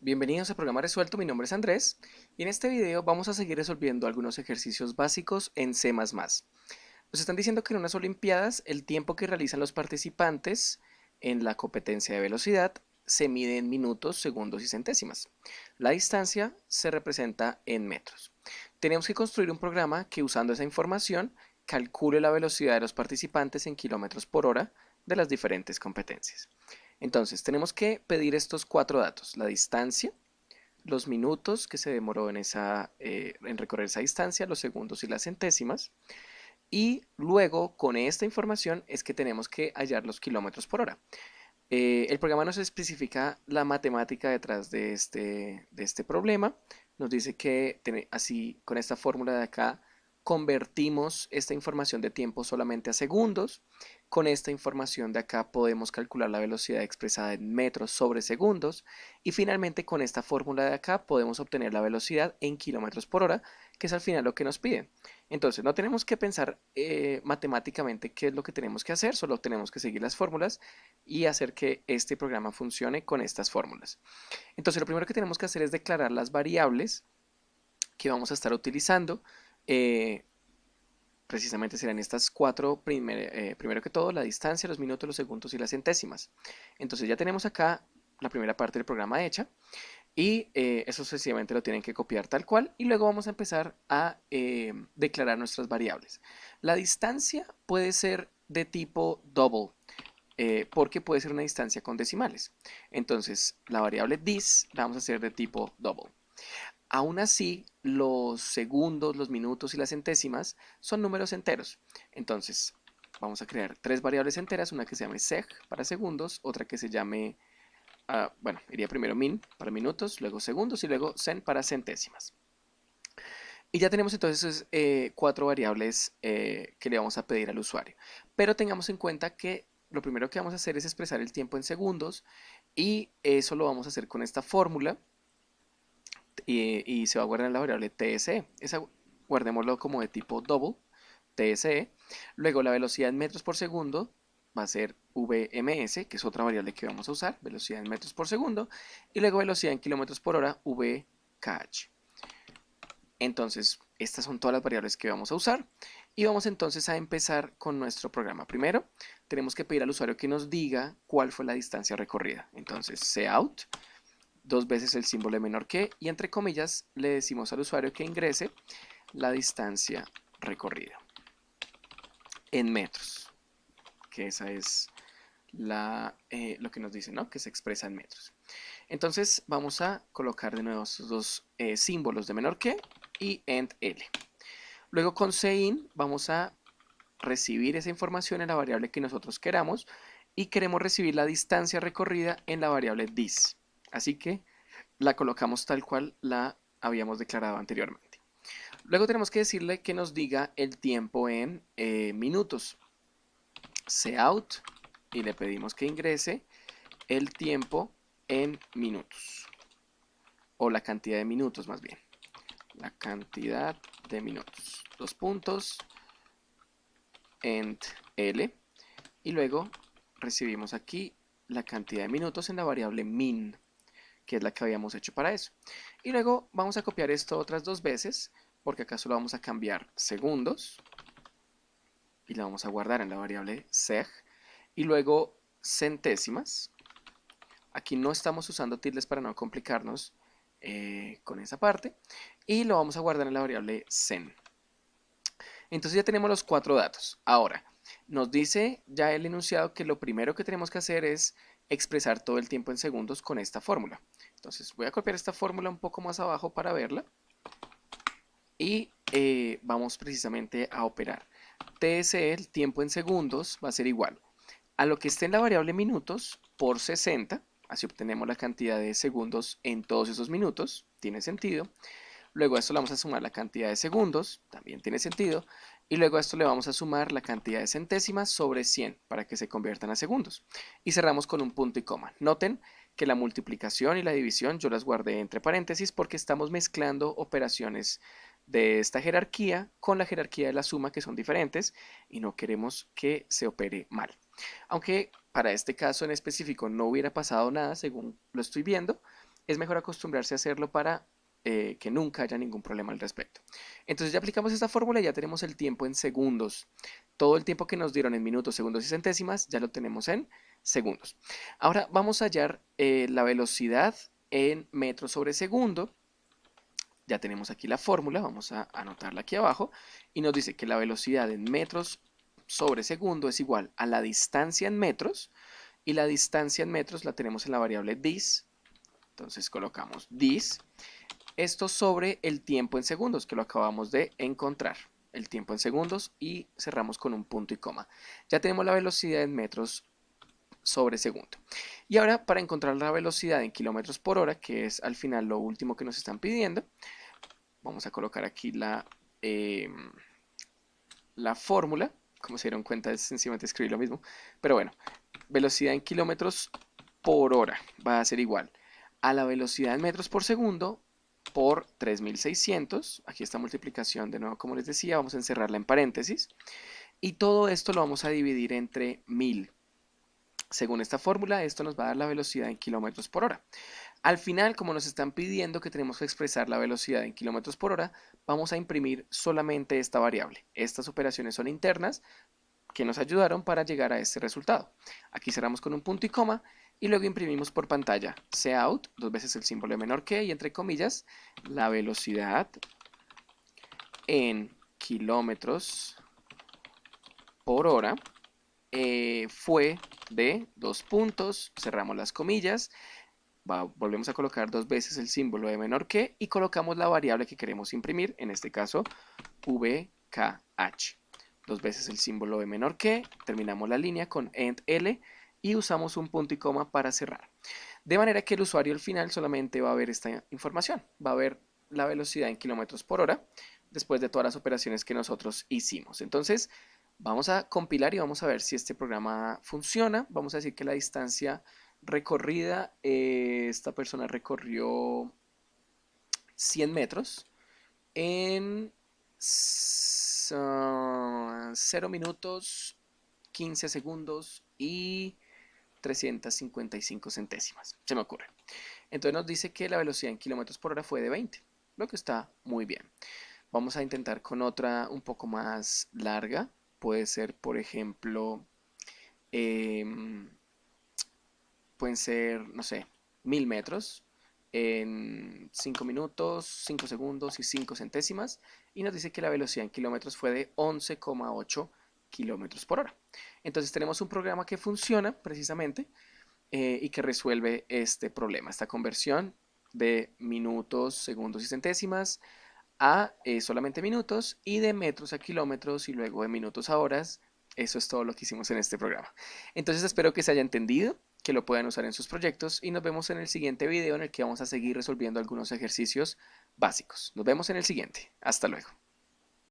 Bienvenidos a Programa Resuelto, mi nombre es Andrés y en este video vamos a seguir resolviendo algunos ejercicios básicos en C++. Nos están diciendo que en unas olimpiadas el tiempo que realizan los participantes en la competencia de velocidad se mide en minutos, segundos y centésimas. La distancia se representa en metros. Tenemos que construir un programa que usando esa información calcule la velocidad de los participantes en kilómetros por hora de las diferentes competencias. Entonces, tenemos que pedir estos cuatro datos: la distancia, los minutos que se demoró en recorrer esa distancia, los segundos y las centésimas, y luego con esta información es que tenemos que hallar los kilómetros por hora. El programa nos especifica la matemática detrás de este problema. Nos dice que así con esta fórmula de acá convertimos esta información de tiempo solamente a segundos. Con esta información de acá podemos calcular la velocidad expresada en metros sobre segundos. Y finalmente con esta fórmula de acá podemos obtener la velocidad en kilómetros por hora, que es al final lo que nos piden. Entonces no tenemos que pensar matemáticamente qué es lo que tenemos que hacer, solo tenemos que seguir las fórmulas y hacer que este programa funcione con estas fórmulas. Entonces lo primero que tenemos que hacer es declarar las variables que vamos a estar utilizando. eh, Precisamente serán estas cuatro, primero que todo, la distancia, los minutos, los segundos y las centésimas. Entonces ya tenemos acá la primera parte del programa hecha y eso sencillamente lo tienen que copiar tal cual y luego vamos a empezar a declarar nuestras variables. La distancia puede ser de tipo double, porque puede ser una distancia con decimales. Entonces la variable dis la vamos a hacer de tipo double. Aún así, los segundos, los minutos y las centésimas son números enteros. Entonces, vamos a crear tres variables enteras, una que se llame seg para segundos, otra que se llame, bueno, iría primero min para minutos, luego segundos y luego cen para centésimas. Y ya tenemos entonces cuatro variables que le vamos a pedir al usuario. Pero tengamos en cuenta que lo primero que vamos a hacer es expresar el tiempo en segundos y eso lo vamos a hacer con esta fórmula y se va a guardar en la variable tse. Esa guardémoslo como de tipo double, tse. Luego la velocidad en metros por segundo va a ser vms, que es otra variable que vamos a usar, velocidad en metros por segundo. Y luego velocidad en kilómetros por hora, vkh. Entonces, estas son todas las variables que vamos a usar y vamos entonces a empezar con nuestro programa. Primero, tenemos que pedir al usuario que nos diga cuál fue la distancia recorrida. Entonces, cout, dos veces el símbolo de menor que, y entre comillas le decimos al usuario que ingrese la distancia recorrida en metros, que esa es lo que nos dice, ¿no? Que se expresa en metros. Entonces vamos a colocar de nuevo estos dos símbolos de menor que y end l. Luego con cin vamos a recibir esa información en la variable que nosotros queramos y queremos recibir la distancia recorrida en la variable dis. Así que la colocamos tal cual la habíamos declarado anteriormente. Luego tenemos que decirle que nos diga el tiempo en minutos. Cout y le pedimos que ingrese el tiempo en minutos, o la cantidad de minutos más bien, la cantidad de minutos, dos puntos, end l, y luego recibimos aquí la cantidad de minutos en la variable min, que es la que habíamos hecho para eso. Y luego vamos a copiar esto otras dos veces, porque acá solo vamos a cambiar segundos, y la vamos a guardar en la variable seg, y luego centésimas. Aquí no estamos usando tildes para no complicarnos con esa parte. Y lo vamos a guardar en la variable cen. Entonces ya tenemos los cuatro datos. Ahora, nos dice ya el enunciado que lo primero que tenemos que hacer es expresar todo el tiempo en segundos con esta fórmula. Entonces voy a copiar esta fórmula un poco más abajo para verla. Y vamos precisamente a operar. TSE, el tiempo en segundos, va a ser igual a lo que esté en la variable minutos por 60, así obtenemos la cantidad de segundos en todos esos minutos, tiene sentido. Luego a esto le vamos a sumar la cantidad de segundos, también tiene sentido. Y luego a esto le vamos a sumar la cantidad de centésimas sobre 100 para que se conviertan a segundos. Y cerramos con un punto y coma. Noten que la multiplicación y la división yo las guardé entre paréntesis porque estamos mezclando operaciones de esta jerarquía con la jerarquía de la suma, que son diferentes y no queremos que se opere mal. Aunque para este caso en específico no hubiera pasado nada según lo estoy viendo, es mejor acostumbrarse a hacerlo para que nunca haya ningún problema al respecto. Entonces ya aplicamos esta fórmula y ya tenemos el tiempo en segundos. Todo el tiempo que nos dieron en minutos, segundos y centésimas ya lo tenemos en segundos. Ahora vamos a hallar la velocidad en metros sobre segundo. Ya tenemos aquí la fórmula, vamos a anotarla aquí abajo y nos dice que la velocidad en metros sobre segundo es igual a la distancia en metros, y la distancia en metros la tenemos en la variable dis. Entonces colocamos dis, esto sobre el tiempo en segundos, que lo acabamos de encontrar, el tiempo en segundos, y cerramos con un punto y coma. Ya tenemos la velocidad en metros sobre segundo. Y ahora, para encontrar la velocidad en kilómetros por hora, que es al final lo último que nos están pidiendo, vamos a colocar aquí la fórmula. Como se dieron cuenta, es sencillamente escribir lo mismo. Pero bueno, velocidad en kilómetros por hora va a ser igual a la velocidad en metros por segundo por 3600. Aquí esta multiplicación, de nuevo, como les decía, vamos a encerrarla en paréntesis. Y todo esto lo vamos a dividir entre 1000. Según esta fórmula, esto nos va a dar la velocidad en kilómetros por hora. Al final, como nos están pidiendo que tenemos que expresar la velocidad en kilómetros por hora, vamos a imprimir solamente esta variable. Estas operaciones son internas que nos ayudaron para llegar a este resultado. Aquí cerramos con un punto y coma y luego imprimimos por pantalla cout, dos veces el símbolo de menor que, y entre comillas, la velocidad en kilómetros por hora fue de 2 puntos, cerramos las comillas, volvemos a colocar dos veces el símbolo de menor que y colocamos la variable que queremos imprimir, en este caso VKH. Dos veces el símbolo de menor que, terminamos la línea con end L y usamos un punto y coma para cerrar. De manera que el usuario al final solamente va a ver esta información, va a ver la velocidad en kilómetros por hora después de todas las operaciones que nosotros hicimos. Entonces vamos a compilar y vamos a ver si este programa funciona. Vamos a decir que la distancia recorrida, esta persona recorrió 100 metros en 0 minutos, 15 segundos y 355 centésimas, se me ocurre. Entonces nos dice que la velocidad en kilómetros por hora fue de 20, lo que está muy bien. Vamos a intentar con otra un poco más larga. Puede ser, por ejemplo, pueden ser, no sé, 1000 metros en 5 minutos, 5 segundos y 5 centésimas. Y nos dice que la velocidad en kilómetros fue de 11,8 kilómetros por hora. Entonces tenemos un programa que funciona precisamente y que resuelve este problema, esta conversión de minutos, segundos y centésimas a solamente minutos, y de metros a kilómetros y luego de minutos a horas. Eso es todo lo que hicimos en este programa. Entonces espero que se haya entendido, que lo puedan usar en sus proyectos, y nos vemos en el siguiente video en el que vamos a seguir resolviendo algunos ejercicios básicos. Nos vemos en el siguiente. Hasta luego.